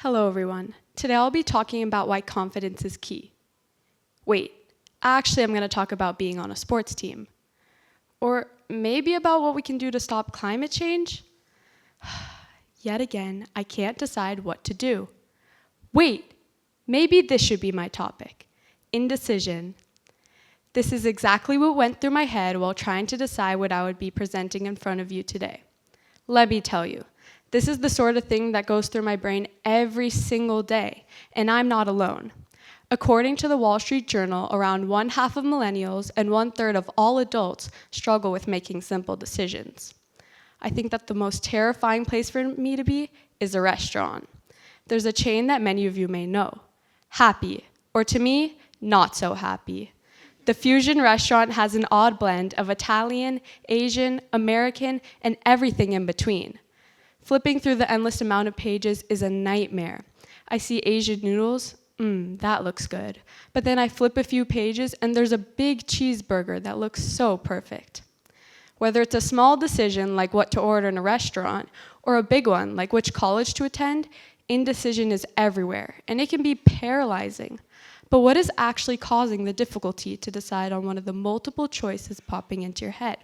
Hello everyone. Today I'll be talking about why confidence is key. Wait, actually I'm going to talk about being on a sports team. Or maybe about what we can do to stop climate change? Yet again, I can't decide what to do. Wait, maybe this should be my topic. Indecision. This is exactly what went through my head while trying to decide what I would be presenting in front of you today. Let me tell you, this is the sort of thing that goes through my brain every single day, and I'm not alone. According to the Wall Street Journal, around 1/2 of millennials and 1/3 of all adults struggle with making simple decisions. I think that the most terrifying place for me to be is a restaurant. There's a chain that many of you may know, Happy, or to me, not so happy. The fusion restaurant has an odd blend of Italian, Asian, American, and everything in between. Flipping through the endless amount of pages is a nightmare. I see Asian noodles, that looks good. But then I flip a few pages and there's a big cheeseburger that looks so perfect. Whether it's a small decision like what to order in a restaurant, or a big one like which college to attend, indecision is everywhere, and it can be paralyzing. But what is actually causing the difficulty to decide on one of the multiple choices popping into your head?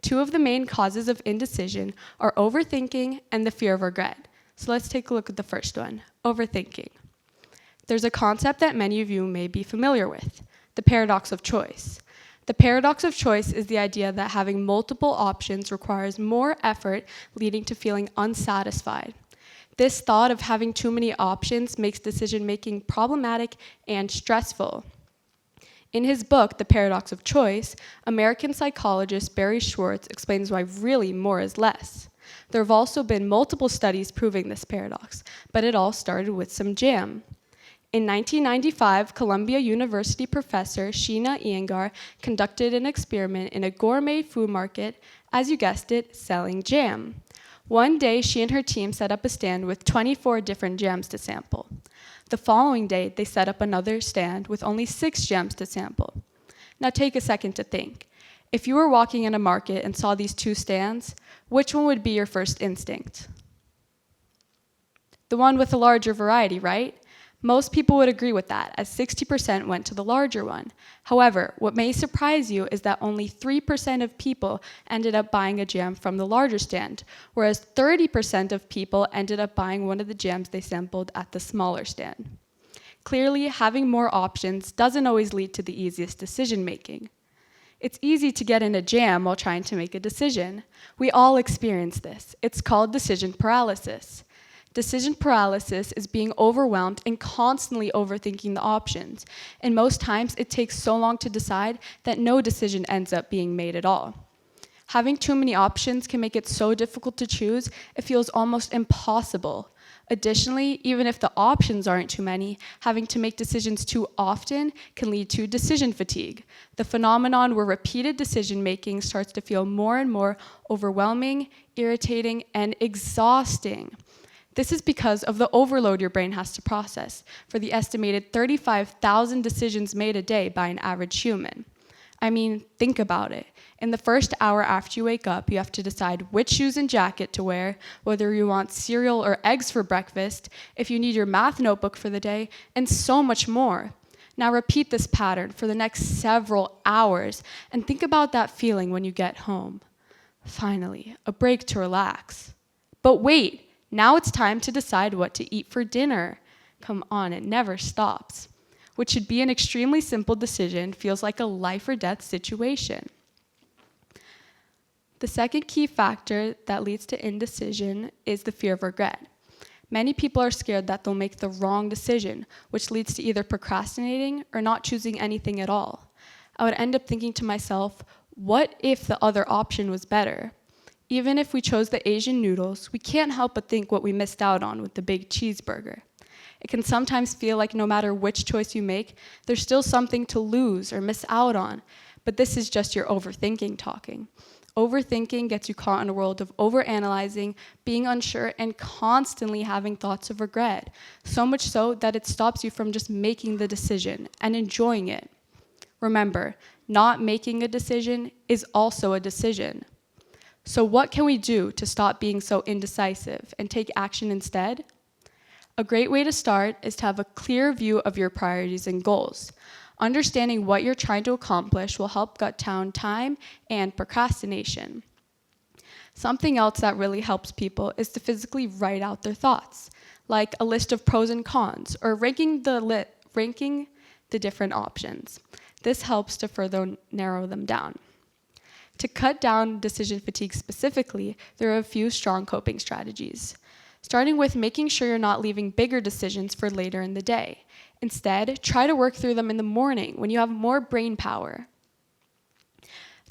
Two of the main causes of indecision are overthinking and the fear of regret. So let's take a look at the first one, overthinking. There's a concept that many of you may be familiar with, the paradox of choice. The paradox of choice is the idea that having multiple options requires more effort, leading to feeling unsatisfied. This thought of having too many options makes decision-making problematic and stressful. In his book, The Paradox of Choice, American psychologist Barry Schwartz explains why really more is less. There have also been multiple studies proving this paradox, but it all started with some jam. In 1995, Columbia University professor Sheena Iyengar conducted an experiment in a gourmet food market, as you guessed it, selling jam. One day, she and her team set up a stand with 24 different jams to sample. The following day, they set up another stand with only 6 jams to sample. Now take a second to think. If you were walking in a market and saw these 2 stands, which one would be your first instinct? The one with a larger variety, right? Most people would agree with that, as 60% went to the larger one. However, what may surprise you is that only 3% of people ended up buying a jam from the larger stand, whereas 30% of people ended up buying one of the jams they sampled at the smaller stand. Clearly, having more options doesn't always lead to the easiest decision making. It's easy to get in a jam while trying to make a decision. We all experience this. It's called decision paralysis. Decision paralysis is being overwhelmed and constantly overthinking the options. And most times it takes so long to decide that no decision ends up being made at all. Having too many options can make it so difficult to choose, it feels almost impossible. Additionally, even if the options aren't too many, having to make decisions too often can lead to decision fatigue, the phenomenon where repeated decision making starts to feel more and more overwhelming, irritating, and exhausting. This is because of the overload your brain has to process for the estimated 35,000 decisions made a day by an average human. I mean, think about it. In the first hour after you wake up, you have to decide which shoes and jacket to wear, whether you want cereal or eggs for breakfast, if you need your math notebook for the day, and so much more. Now repeat this pattern for the next several hours, and think about that feeling when you get home. Finally, a break to relax. But wait! Now it's time to decide what to eat for dinner. Come on, it never stops. Which should be an extremely simple decision, feels like a life or death situation. The second key factor that leads to indecision is the fear of regret. Many people are scared that they'll make the wrong decision, which leads to either procrastinating or not choosing anything at all. I would end up thinking to myself, what if the other option was better? Even if we chose the Asian noodles, we can't help but think what we missed out on with the big cheeseburger. It can sometimes feel like no matter which choice you make, there's still something to lose or miss out on. But this is just your overthinking talking. Overthinking gets you caught in a world of overanalyzing, being unsure, and constantly having thoughts of regret. So much so that it stops you from just making the decision and enjoying it. Remember, not making a decision is also a decision. So what can we do to stop being so indecisive and take action instead? A great way to start is to have a clear view of your priorities and goals. Understanding what you're trying to accomplish will help cut down time and procrastination. Something else that really helps people is to physically write out their thoughts, like a list of pros and cons, or ranking the different options. This helps to further narrow them down. To cut down decision fatigue specifically, there are a few strong coping strategies. Starting with making sure you're not leaving bigger decisions for later in the day. Instead, try to work through them in the morning when you have more brain power.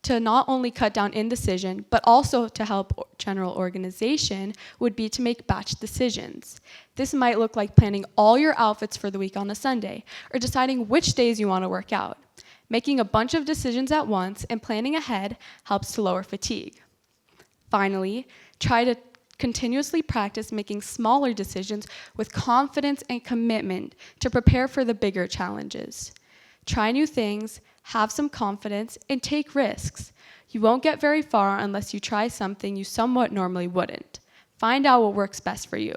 To not only cut down indecision, but also to help general organization would be to make batch decisions. This might look like planning all your outfits for the week on a Sunday, or deciding which days you want to work out. Making a bunch of decisions at once and planning ahead helps to lower fatigue. Finally, try to continuously practice making smaller decisions with confidence and commitment to prepare for the bigger challenges. Try new things, have some confidence, and take risks. You won't get very far unless you try something you somewhat normally wouldn't. Find out what works best for you.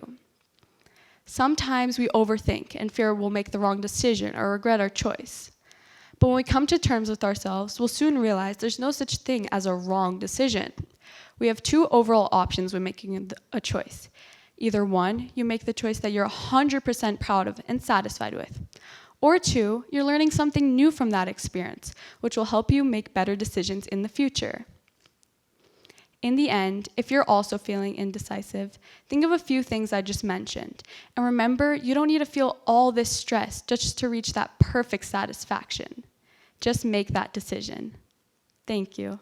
Sometimes we overthink and fear we'll make the wrong decision or regret our choice. But when we come to terms with ourselves, we'll soon realize there's no such thing as a wrong decision. We have two overall options when making a choice. Either one, you make the choice that you're 100% proud of and satisfied with. Or two, you're learning something new from that experience, which will help you make better decisions in the future. In the end, if you're also feeling indecisive, think of a few things I just mentioned. And remember, you don't need to feel all this stress just to reach that perfect satisfaction. Just make that decision. Thank you.